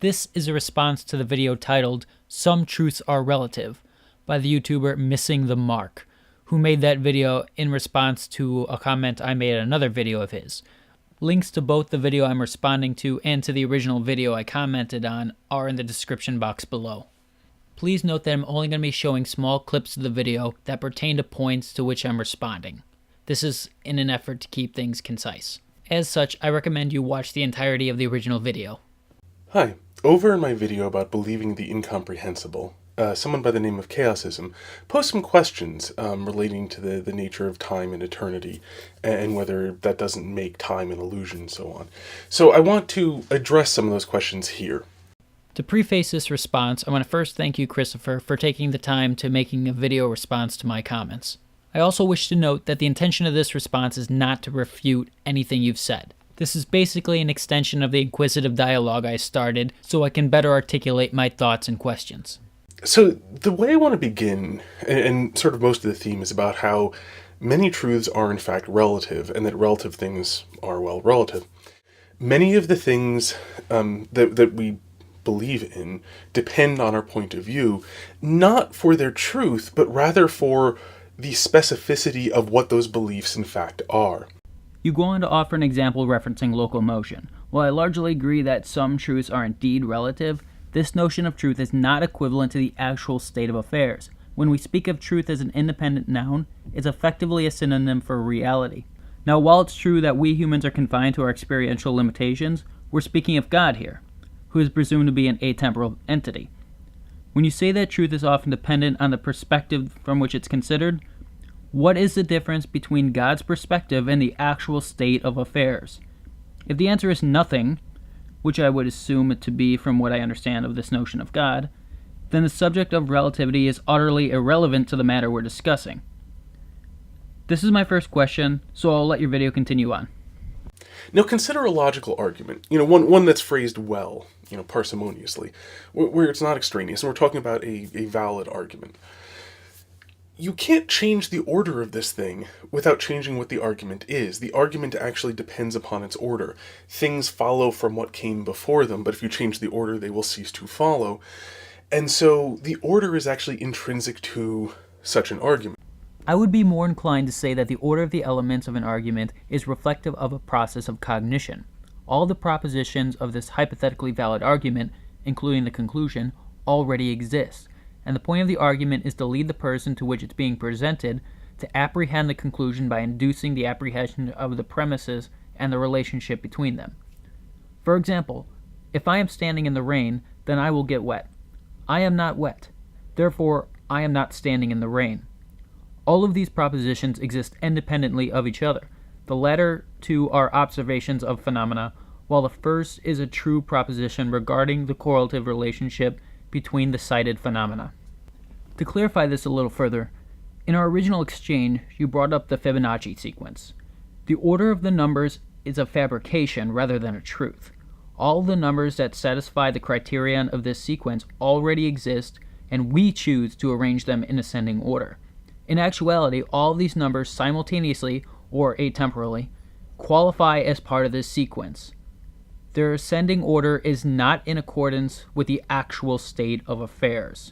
This is a response to the video titled, "Some Truths Are Relative," by the YouTuber Missing the Mark, who made that video in response to a comment I made in another video of his. Links to both the video I'm responding to and to the original video I commented on are in the description box below. Please note that I'm only going to be showing small clips of the video that pertain to points to which I'm responding. This is in an effort to keep things concise. As such, I recommend you watch the entirety of the original video. Hi. Over in my video about believing the incomprehensible, someone by the name of Chaosism posed some questions relating to the nature of time and eternity, and whether that doesn't make time an illusion and so on. So I want to address some of those questions here. To preface this response, I want to first thank you, Christopher, for taking the time to making a video response to my comments. I also wish to note that the intention of this response is not to refute anything you've said. This is basically an extension of the inquisitive dialogue I started so I can better articulate my thoughts and questions. So the way I want to begin, and sort of most of the theme, is about how many truths are in fact relative, and that relative things are, well, relative. Many of the things that we believe in depend on our point of view, not for their truth, but rather for the specificity of what those beliefs in fact are. You go on to offer an example referencing local motion. While I largely agree that some truths are indeed relative, this notion of truth is not equivalent to the actual state of affairs. When we speak of truth as an independent noun, it's effectively a synonym for reality. Now, while it's true that we humans are confined to our experiential limitations, we're speaking of God here, who is presumed to be an atemporal entity. When you say that truth is often dependent on the perspective from which it's considered, what is the difference between God's perspective and the actual state of affairs? If the answer is nothing, which I would assume it to be from what I understand of this notion of God, then the subject of relativity is utterly irrelevant to the matter we're discussing. This is my first question, so I'll let your video continue on. Now consider a logical argument, one that's phrased well, parsimoniously, where it's not extraneous, and we're talking about a valid argument. You can't change the order of this thing without changing what the argument is. The argument actually depends upon its order. Things follow from what came before them, but if you change the order, they will cease to follow. And so the order is actually intrinsic to such an argument. I would be more inclined to say that the order of the elements of an argument is reflective of a process of cognition. All the propositions of this hypothetically valid argument, including the conclusion, already exist. And the point of the argument is to lead the person to which it's being presented to apprehend the conclusion by inducing the apprehension of the premises and the relationship between them. For example, if I am standing in the rain, then I will get wet. I am not wet. Therefore, I am not standing in the rain. All of these propositions exist independently of each other. The latter two are observations of phenomena, while the first is a true proposition regarding the correlative relationship between the cited phenomena. To clarify this a little further, in our original exchange, you brought up the Fibonacci sequence. The order of the numbers is a fabrication rather than a truth. All the numbers that satisfy the criterion of this sequence already exist, and we choose to arrange them in ascending order. In actuality, all these numbers simultaneously, or atemporally, qualify as part of this sequence. Their ascending order is not in accordance with the actual state of affairs.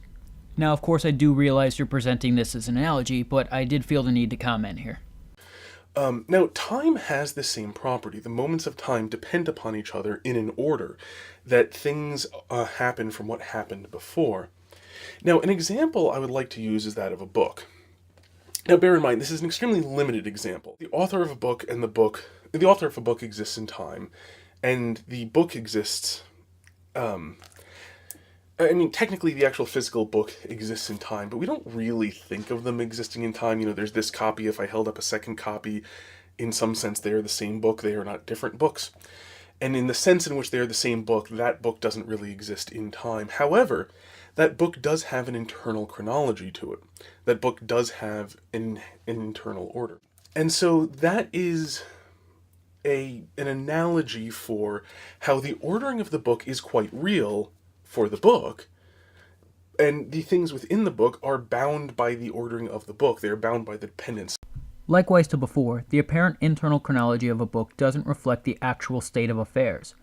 Now, of course, I do realize you're presenting this as an analogy, but I did feel the need to comment here. Now, time has the same property. The moments of time depend upon each other in an order, that things happen from what happened before. Now, an example I would like to use is that of a book. Now, bear in mind, this is an extremely limited example. The author of a book exists in time, and the book exists, technically the actual physical book exists in time, but we don't really think of them existing in time. There's this copy. If I held up a second copy, in some sense they are the same book. They are not different books. And in the sense in which they are the same book, that book doesn't really exist in time. However, that book does have an internal chronology to it. That book does have an internal order. And so that is an analogy for how the ordering of the book is quite real for the book, and the things within the book are bound by the ordering of the book. They are bound by the dependence. Likewise to before, the apparent internal chronology of a book doesn't reflect the actual state of affairs,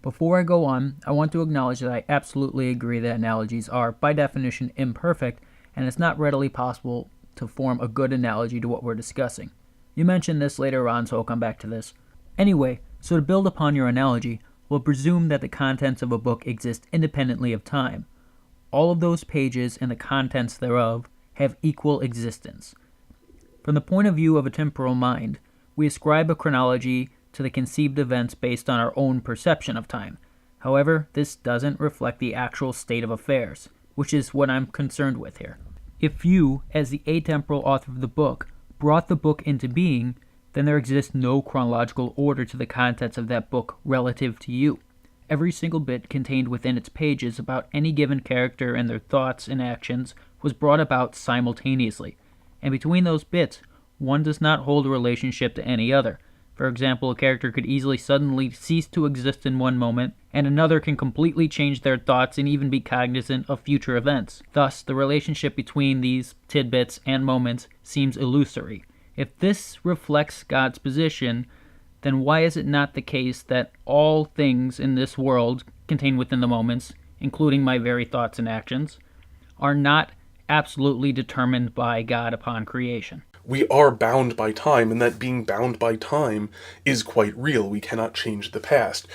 Before I go on, I want to acknowledge that I absolutely agree that analogies are, by definition, imperfect, and it's not readily possible to form a good analogy to what we're discussing. You mentioned this later on, so I'll come back to this. Anyway, so to build upon your analogy, we'll presume that the contents of a book exist independently of time. All of those pages and the contents thereof have equal existence. From the point of view of a temporal mind, we ascribe a chronology to the conceived events based on our own perception of time. However, this doesn't reflect the actual state of affairs, which is what I'm concerned with here. If you, as the atemporal author of the book, brought the book into being, then there exists no chronological order to the contents of that book relative to you. Every single bit contained within its pages about any given character and their thoughts and actions was brought about simultaneously, and between those bits, one does not hold a relationship to any other. For example, a character could easily suddenly cease to exist in one moment, and another can completely change their thoughts and even be cognizant of future events. Thus, the relationship between these tidbits and moments seems illusory. If this reflects God's position, then why is it not the case that all things in this world contained within the moments, including my very thoughts and actions, are not absolutely determined by God upon creation? We are bound by time, and that being bound by time is quite real. We cannot change the past.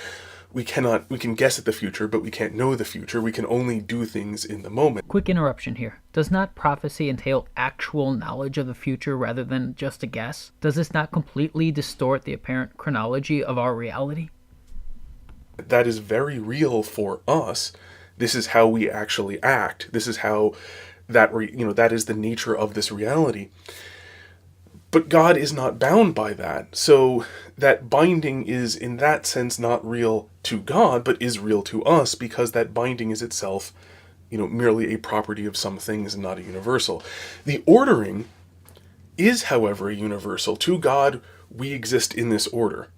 We can guess at the future, but we can't know the future. We can only do things in the moment. Quick interruption here. Does not prophecy entail actual knowledge of the future rather than just a guess? Does this not completely distort the apparent chronology of our reality? That is very real for us. This is how we actually act. This is how that is the nature of this reality. But God is not bound by that. So that binding is in that sense not real to God, but is real to us, because that binding is itself, merely a property of some things and not a universal. The ordering is, however, a universal. To God, we exist in this order.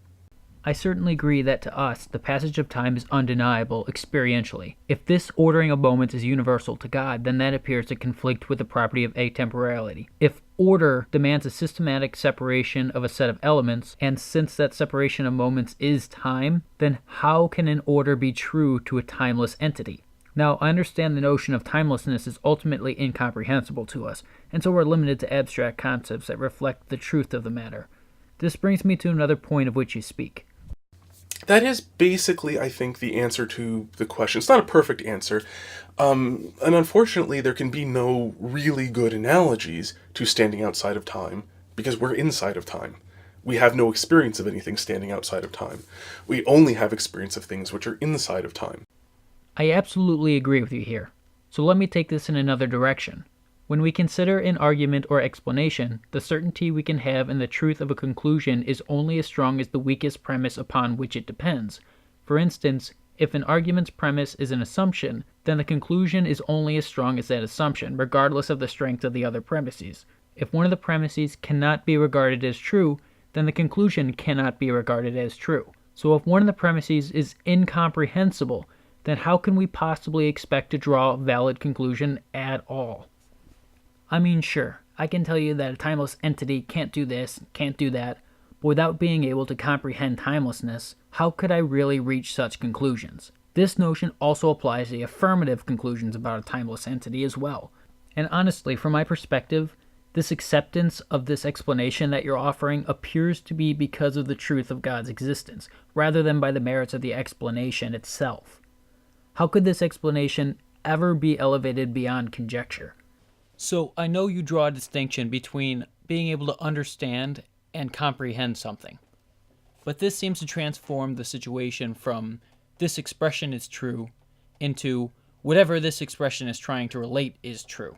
I certainly agree that to us, the passage of time is undeniable experientially. If this ordering of moments is universal to God, then that appears to conflict with the property of atemporality. If order demands a systematic separation of a set of elements, and since that separation of moments is time, then how can an order be true to a timeless entity? Now, I understand the notion of timelessness is ultimately incomprehensible to us, and so we're limited to abstract concepts that reflect the truth of the matter. This brings me to another point of which you speak. That is basically, I think, the answer to the question. It's not a perfect answer. And unfortunately, there can be no really good analogies to standing outside of time, because we're inside of time. We have no experience of anything standing outside of time. We only have experience of things which are inside of time. I absolutely agree with you here. So let me take this in another direction. When we consider an argument or explanation, the certainty we can have in the truth of a conclusion is only as strong as the weakest premise upon which it depends. For instance, if an argument's premise is an assumption, then the conclusion is only as strong as that assumption, regardless of the strength of the other premises. If one of the premises cannot be regarded as true, then the conclusion cannot be regarded as true. So if one of the premises is incomprehensible, then how can we possibly expect to draw a valid conclusion at all? I mean, sure, I can tell you that a timeless entity can't do this, can't do that, but without being able to comprehend timelessness, how could I really reach such conclusions? This notion also applies to the affirmative conclusions about a timeless entity as well. And honestly, from my perspective, this acceptance of this explanation that you're offering appears to be because of the truth of God's existence, rather than by the merits of the explanation itself. How could this explanation ever be elevated beyond conjecture? So I know you draw a distinction between being able to understand and comprehend something. But this seems to transform the situation from this expression is true into whatever this expression is trying to relate is true.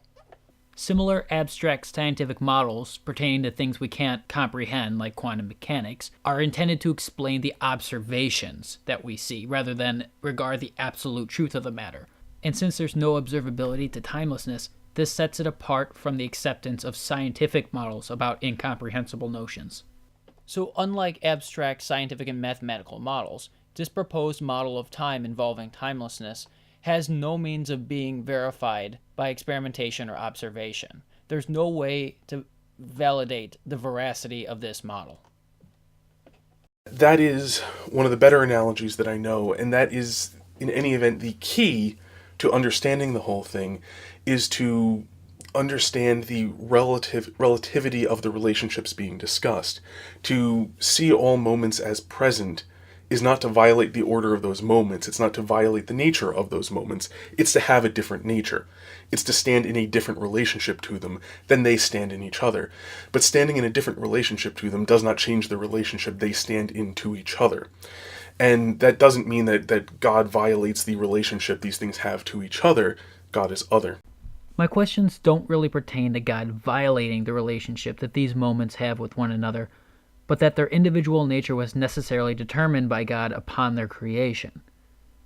Similar abstract scientific models pertaining to things we can't comprehend, like quantum mechanics, are intended to explain the observations that we see rather than regard the absolute truth of the matter. And since there's no observability to timelessness, this sets it apart from the acceptance of scientific models about incomprehensible notions. So unlike abstract scientific and mathematical models, this proposed model of time involving timelessness has no means of being verified by experimentation or observation. There's no way to validate the veracity of this model. That is one of the better analogies that I know, and that is, in any event, the key to understanding the whole thing is to understand the relativity of the relationships being discussed. To see all moments as present is not to violate the order of those moments. It's not to violate the nature of those moments. It's to have a different nature. It's to stand in a different relationship to them than they stand in each other. But standing in a different relationship to them does not change the relationship they stand in to each other. And that doesn't mean that God violates the relationship these things have to each other. God is other. My questions don't really pertain to God violating the relationship that these moments have with one another, but that their individual nature was necessarily determined by God upon their creation.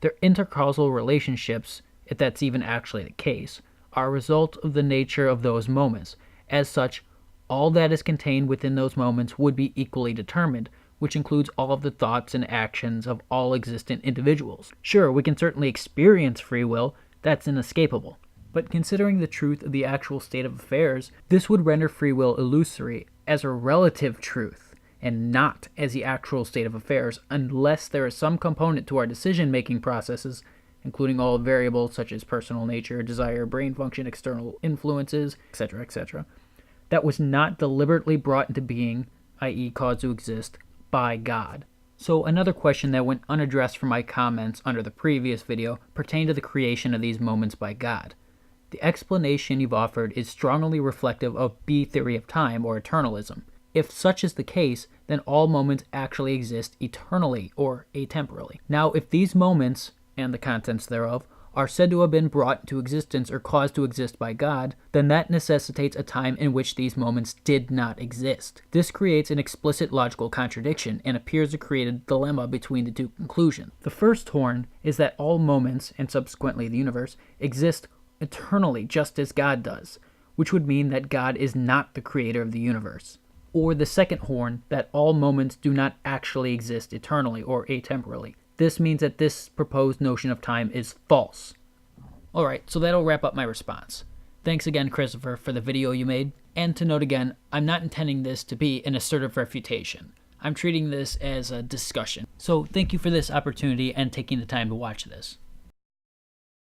Their intercausal relationships, if that's even actually the case, are a result of the nature of those moments. As such, all that is contained within those moments would be equally determined, which includes all of the thoughts and actions of all existent individuals. Sure, we can certainly experience free will, that's inescapable. But considering the truth of the actual state of affairs, this would render free will illusory as a relative truth, and not as the actual state of affairs, unless there is some component to our decision-making processes, including all variables such as personal nature, desire, brain function, external influences, etc., that was not deliberately brought into being, i.e. caused to exist, by God. So another question that went unaddressed from my comments under the previous video pertained to the creation of these moments by God. The explanation you've offered is strongly reflective of B theory of time, or eternalism. If such is the case, then all moments actually exist eternally, or atemporally. Now, if these moments, and the contents thereof, are said to have been brought into existence or caused to exist by God, then that necessitates a time in which these moments did not exist. This creates an explicit logical contradiction and appears to create a dilemma between the two conclusions. The first horn is that all moments, and subsequently the universe, exist eternally just as God does, which would mean that God is not the creator of the universe. Or the second horn, that all moments do not actually exist eternally or atemporally. This means that this proposed notion of time is false. Alright, so that'll wrap up my response. Thanks again, Christopher, for the video you made. And to note again, I'm not intending this to be an assertive refutation. I'm treating this as a discussion. So thank you for this opportunity and taking the time to watch this.